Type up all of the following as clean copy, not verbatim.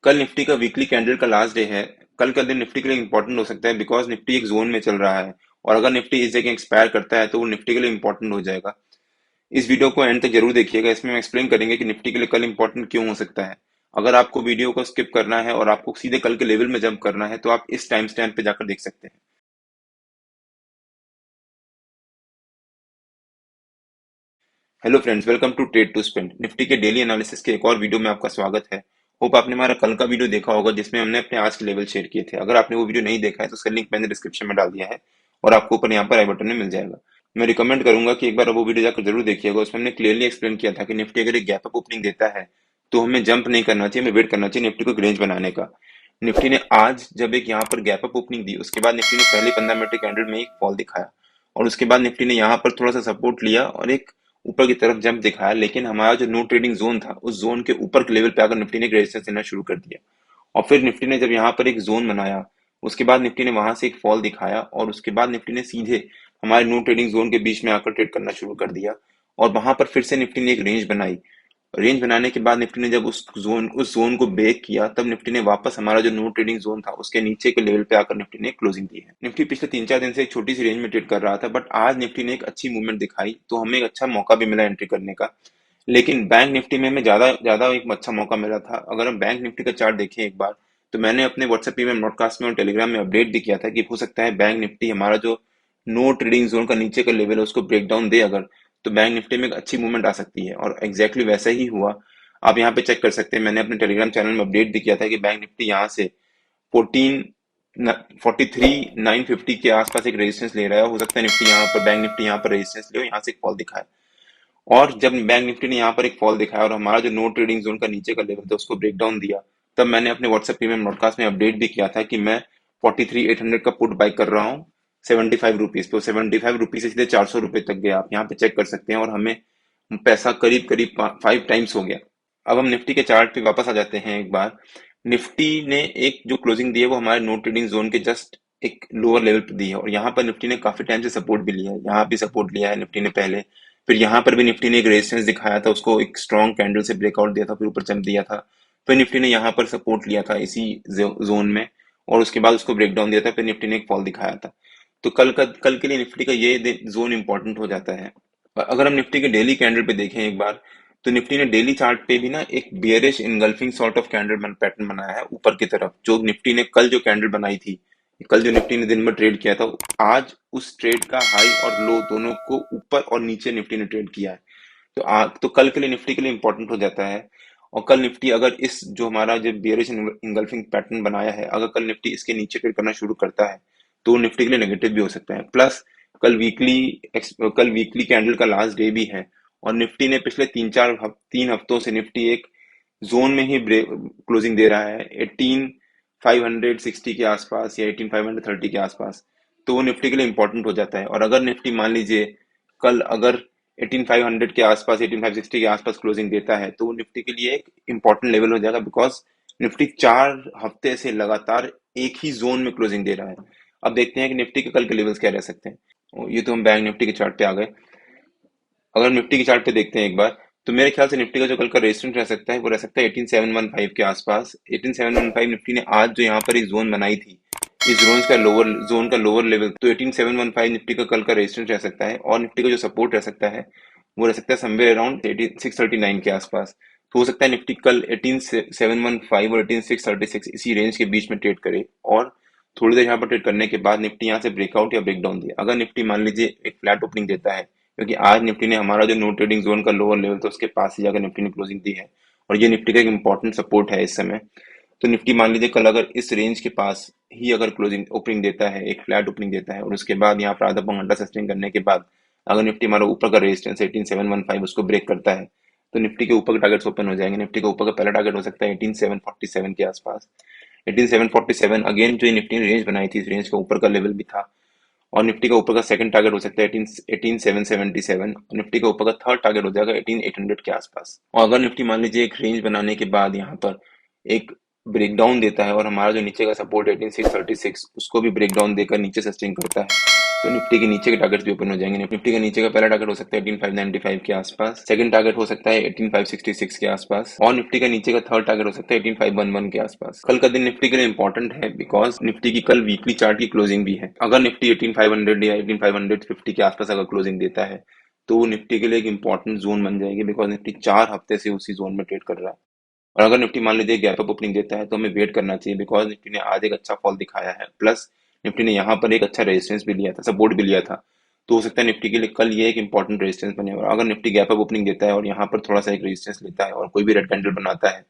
कल निफ्टी का weekly candle का लास्ट डे है। कल का दिन निफ्टी के लिए इंपॉर्टेंट हो सकता है बिकॉज निफ्टी एक जोन में चल रहा है और अगर निफ्टी इस जगह एक्सपायर करता है तो वो निफ्टी के लिए इंपॉर्टेंट हो जाएगा। इस वीडियो को एंड तक जरूर देखिएगा, इसमें हम एक्सप्लेन करेंगे कि निफ्टी के लिए कल इंपॉर्टेंट क्यों हो सकता है। अगर आपको वीडियो को स्किप करना है और आपको सीधे कल के लेवल में जंप करना है तो आप इस टाइम स्टैम्प पे जाकर देख सकते हैं। Hello friends, welcome to trade to spend. Nifty के डेली एनालिसिस के एक और वीडियो में आपका स्वागत है। होप आपने हमारा कल का वीडियो देखा होगा जिसमें हमने अपने आज के लेवल शेयर किए थे। अगर आपने वो वीडियो नहीं देखा है तो उसका लिंक मैंने डिस्क्रिप्शन में डाल दिया है और आपको ऊपर यहाँ पर आई बटन में मिल जाएगा। मैं रिकमेंड करूंगा कि एक बार वो वीडियो जाकर जरूर देखिएगा। उसमें हमने क्लियरली एक्सप्लेन किया था कि निफ्टी अगर एक गैप अप ओपनिंग देता है तो हमें जंप नहीं करना चाहिए, हमें वेट करना चाहिए निफ्टी को एक रेंज बनाने का। निफ्टी ने आज जब एक यहाँ पर गैप अप ओपनिंग दी उसके बाद निफ्टी ने पहले 15 मिनट के कैंडल में एक फॉल दिखाया और उसके बाद निफ्टी ने यहाँ पर थोड़ा सा सपोर्ट लिया और एक ऊपर की तरफ जंप दिखाया, लेकिन हमारा जो नो ट्रेडिंग जोन था उस जोन के ऊपर के लेवल पे आकर निफ्टी ने रेजिस्टेंस देना शुरू कर दिया। और फिर निफ्टी ने जब यहाँ पर एक जोन बनाया उसके बाद निफ्टी ने वहां से एक फॉल दिखाया और उसके बाद निफ्टी ने सीधे हमारे नो ट्रेडिंग जोन के बीच में आकर ट्रेड करना शुरू कर दिया। और वहां पर फिर से निफ्टी ने एक रेंज बनाई। रेंज बनाने के बाद निफ्टी ने जब उस जोन को ब्रेक किया तब निफ्टी ने वापस हमारा जो नो ट्रेडिंग जोन था उसके नीचे के लेवल पे आकर निफ्टी ने क्लोजिंग दी है। निफ्टी पिछले 3-4 दिन से एक छोटी सी रेंज में ट्रेड कर रहा था, बट आज निफ्टी ने एक अच्छी मूवमेंट दिखाई तो हमें एक अच्छा मौका भी मिला एंट्री करने का। लेकिन बैंक निफ्टी में हमें ज्यादा ज्यादा एक अच्छा मौका मिला था। अगर हम बैंक निफ्टी का चार्ट देखें एक बार तो मैंने अपने व्हाट्सएप पे ब्रॉडकास्ट में और टेलीग्राम में अपडेट भी किया था कि हो सकता है बैंक निफ्टी हमारा जो नो ट्रेडिंग जोन का नीचे का लेवल है उसको ब्रेक डाउन दे अगर, तो बैंक निफ्टी में एक अच्छी मूवमेंट आ सकती है और एग्जैक्टली वैसा ही हुआ। आप यहाँ पे चेक कर सकते हैं, मैंने अपने टेलीग्राम चैनल में अपडेट भी किया था कि बैंक निफ्टी यहाँ से 43 950 के आसपास एक रेजिस्टेंस ले रहा है। हो सकता है निफ्टी यहाँ पर बैंक निफ्टी यहाँ पर रेजिस्टेंस ले, यहाँ से एक फॉल दिखाए। और जब बैंक निफ्टी ने यहाँ पर एक फॉल दिखाया और हमारा जो नो ट्रेडिंग जोन का नीचे का लेवल था उसको ब्रेक डाउन दिया, तब मैंने अपने व्हाट्सएप प्रीमियम ब्रॉडकास्ट में अपडेट भी किया था कि मैं 43 800 का पुट बाय कर रहा हूँ 75 रुपीज पे। 75 रुपीज से सीधे 400 रुपए तक गया, आप यहाँ पे चेक कर सकते हैं और हमें पैसा करीब करीब 5 टाइम्स हो गया। अब हम निफ्टी के चार्ट पे वापस आ जाते हैं एक बार। निफ्टी ने एक जो क्लोजिंग दी है वो हमारे नो ट्रेडिंग जोन के जस्ट एक लोअर लेवल पे दी है और यहाँ पर निफ्टी ने काफी टाइम से सपोर्ट भी लिया है। यहाँ भी सपोर्ट लिया है निफ्टी ने पहले, फिर यहाँ पर भी निफ्टी ने एक रेजिस्टेंस दिखाया था, उसको एक स्ट्रॉन्ग कैंडल से ब्रेकआउट दिया था, फिर ऊपर जंप दिया था। फिर निफ्टी ने यहाँ पर सपोर्ट लिया था इसी जोन में और उसके बाद उसको ब्रेक डाउन दिया था, फिर निफ्टी ने एक फॉल दिखाया था। तो कल के लिए निफ्टी का ये जोन इंपॉर्टेंट हो जाता है। और अगर हम निफ्टी के डेली कैंडल पे देखें एक बार तो निफ्टी ने डेली चार्ट पे भी ना एक bearish engulfing sort of candle pattern बनाया है ऊपर की तरफ। जो निफ्टी ने कल जो कैंडल बनाई थी, कल जो निफ्टी ने दिन में ट्रेड किया था, आज उस ट्रेड का हाई और लो दोनों को ऊपर और नीचे निफ्टी ने ट्रेड किया है। तो कल के लिए निफ्टी के लिए इंपॉर्टेंट हो जाता है। और कल निफ्टी अगर इस जो हमारा जो बियरिश इंगल्फिंग पैटर्न बनाया है, अगर कल निफ्टी इसके नीचे ट्रेड करना शुरू करता है तो निफ्टी के लिए नेगेटिव भी हो सकता है। प्लस कल वीकली कल वीकली कैंडल का लास्ट डे भी है और निफ्टी ने पिछले 3 हफ्तों से निफ्टी एक जोन में ही क्लोजिंग दे रहा है 18,560 के आसपास या 18,530 के आसपास। तो वो निफ्टी के लिए इंपॉर्टेंट हो जाता है। और अगर निफ्टी मान लीजिए कल अगर 18,500 के आसपास 18,560 के आसपास क्लोजिंग देता है तो वो निफ्टी के लिए एक इंपॉर्टेंट लेवल हो जाएगा बिकॉज निफ्टी 4 हफ्ते से लगातार एक ही जोन में क्लोजिंग दे रहा है। अब देखते हैं कि निफ्टी के कल के लेवल्स क्या रह सकते हैं। ये तो हम बैंक निफ्टी के चार्ट पे आ गए। अगर निफ्टी के चार्ट पे देखते हैं एक बार तो मेरे ख्याल से निफ्टी का जो कल का रेजिस्टेंस रह सकता है वो रह सकता है 18,715 के आसपास। 18,715 निफ्टी ने आज जो यहाँ पर एक जोन बनाई थी, इस जोन का लोअर लेवल, तो 18,715 निफ्टी का कल का रेजिस्टेंस रह सकता है। और निफ्टी का जो सपोर्ट रह सकता है वो रह सकता है समवेयर अराउंड 18,639 के आसपास। तो हो सकता है निफ्टी कल 18,715 और 18,636 इसी रेंज के बीच में ट्रेड करे और थोड़ी देर यहाँ पर ट्रेड करने के बाद निफ्टी यहाँ से ब्रेकआउट या ब्रेकडाउन दिए। अगर निफ्टी मान लीजिए एक फ्लैट ओपनिंग देता है, क्योंकि आज निफ्टी ने हमारा जो नो ट्रेडिंग जोन का लोअर लेवल था उसके पास ही जाकर निफ्टी ने क्लोजिंग दी है और ये निफ्टी का एक इंपॉर्टेंट सपोर्ट है इस समय। तो निफ्टी मान लीजिए कल अगर इस रेंज के पास ही अगर क्लोजिंग ओपनिंग देता है, एक फ्लैट ओपनिंग देता है और उसके बाद यहाँ पर आधा पौन घंटा सस्टेन करने के बाद अगर निफ्टी हमारा ऊपर का रेजिस्टेंस 18,715 उसको ब्रेक करता है तो निफ्टी के ऊपर के टारगेट्स ओपन हो जाएंगे। निफ्टी का ऊपर का पहला टारगेट हो सकता है 18,747 के आसपास। 18,747 अगेन जो निफ्टी ने रेंज बनाई थी इस रेंज का ऊपर का लेवल भी था और निफ्टी का ऊपर का सेकंड टारगेट हो सकता है 18,777 और निफ्टी का ऊपर का थर्ड टारगेट हो जाएगा 18,800 के आसपास। और अगर निफ्टी मान लीजिए एक रेंज बनाने के बाद यहाँ पर एक ब्रेकडाउन देता है और हमारा जो नीचे का सपोर्ट 18,636 उसको भी ब्रेकडाउन देकर नीचे सस्टेन करता है तो निफ्टी के नीचे के टारगेट्स भी ओपन हो जाएंगे। निफ्टी के नीचे का पहला टारगेट हो सकता है 18595 के आसपास, सेकंड टारगेट हो सकता है 18566 के आसपास, और निफ्टी का नीचे का थर्ड टारगेट हो सकता है 18511 के आसपास। कल का दिन निफ्टी के लिए इंपॉर्टेंट है बिकॉज निफ्टी की कल वीकली चार्ट की क्लोजिंग भी है। अगर निफ्टी 18500 या 18550 के आसपास अगर क्लोजिंग देता है तो निफ्टी के लिए एक इंपॉर्टेंट जोन बन जाएगी बिकॉज निफ्टी 4 हफ्ते से उसी जोन में ट्रेड कर रहा है। और अगर निफ्टी मान लीजिए गैप अप ओपनिंग देता है तो हमें वेट करना चाहिए बिकॉज निफ्टी ने आज एक अच्छा फॉल दिखाया है, प्लस निफ्टी ने यहाँ पर एक अच्छा रेजिस्टेंस भी लिया था, सपोर्ट भी लिया था। तो हो सकता है निफ्टी के लिए कल ये एक इंपॉर्टेंट रेजिस्टेंस बने। और अगर निफ्टी गैप अप ओपनिंग देता है और यहाँ पर थोड़ा सा एक रेजिस्टेंस लेता है और कोई भी रेड कैंडल बनाता है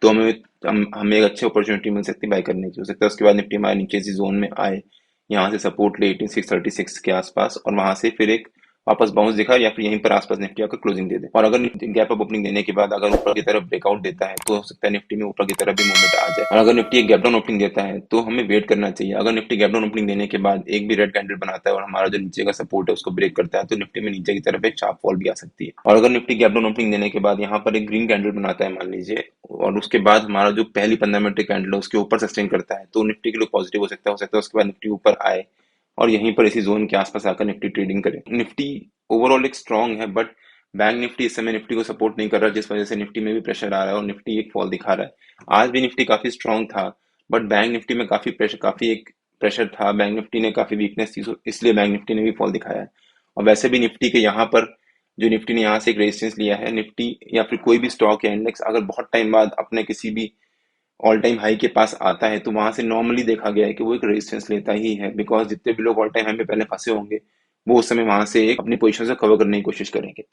तो हमें एक अच्छी अपॉर्चुनिटी मिल सकती है बाय करने की। हो सकता है उसके बाद निफ्टी हमारे नीचे इसी जोन में आए, यहाँ से सपोर्ट ले 18636 के आसपास और वहां से फिर एक वापस बाउंस दिखा या फिर यहीं पर आसपास निफ्टी आकर क्लोजिंग दे दे। और अगर निफ्टी गैप अप ओपनिंग देने के बाद अगर ऊपर की तरफ ब्रेकआउट देता है तो हो सकता है निफ्टी में ऊपर की तरफ भी मूवमेंट आ जाए। और अगर निफ्टी एक गैप डाउन ओपनिंग देता है तो हमें वेट करना चाहिए। अगर निफ्टी गैप डाउन ओपनिंग देने के बाद एक भी रेड कैंडल बनाता है और हमारा जो नीचे का सपोर्ट है उसको ब्रेक करता है तो निफ्टी में नीचे की तरफ एक शार्प फॉल भी आ सकती है। और अगर निफ्टी गैप डाउन ओपनिंग देने के बाद यहाँ पर एक ग्रीन कैंडल बनाता है मान लीजिए, और उसके बाद हमारा जो पहली 15 मिनट की कैंडल है उसके ऊपर सस्टेन करता है तो निफ्टी के लिए पॉजिटिव हो सकता है उसके बाद निफ्टी ऊपर आए और यहीं पर इसी जोन के आसपास आकर निफ्टी ट्रेडिंग करे। निफ्टी ओवरऑल एक स्ट्रांग है बट बैंक निफ्टी इस समय निफ्टी को सपोर्ट नहीं कर रहा, जिस वजह से निफ्टी में भी प्रेशर आ रहा है और निफ्टी एक फॉल दिखा रहा है। आज भी निफ्टी काफी स्ट्रांग था बट बैंक निफ्टी में काफी एक प्रेशर था, बैंक निफ्टी ने काफी वीकनेस थी, इसलिए बैंक निफ्टी ने भी फॉल दिखाया है। और वैसे भी निफ्टी के यहाँ पर जो निफ्टी ने यहाँ से एक रेजिस्टेंस लिया है, निफ्टी या फिर कोई भी स्टॉक या इंडेक्स अगर बहुत टाइम बाद अपने किसी भी ऑल टाइम हाई के पास आता है तो वहां से नॉर्मली देखा गया है कि वो एक रेजिस्टेंस लेता ही है बिकॉज जितने भी लोग ऑल टाइम हाई में पहले फंसे होंगे वो उस समय वहां से एक अपनी पोजीशन से कवर करने की कोशिश करेंगे।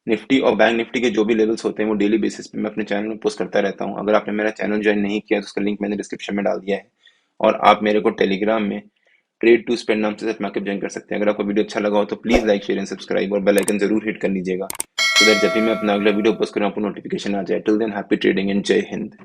निफ्टी और बैंक निफ्टी के जो भी लेवल्स होते हैं वो डेली बेसिस पे मैं अपने चैनल में पोस्ट करता रहता हूँ। अगर आपने मेरा चैनल ज्वाइन नहीं किया तो उसका लिंक मैंने डिस्क्रिप्शन में डाल दिया है और आप मेरे को टेलीग्राम में ट्रेड टू स्पेंड नाम से मार्केट ज्वाइन कर सकते हैं। अगर आपको वीडियो अच्छा लगा हो तो please like share and subscribe और बेल आइकन जरूर हिट कर लीजिएगा सो दैट जब भी मैं अपना अगला वीडियो पोस्ट करूँ आपको नोटिफिकेशन आ जाए। Till than happy trading and जय हिंद।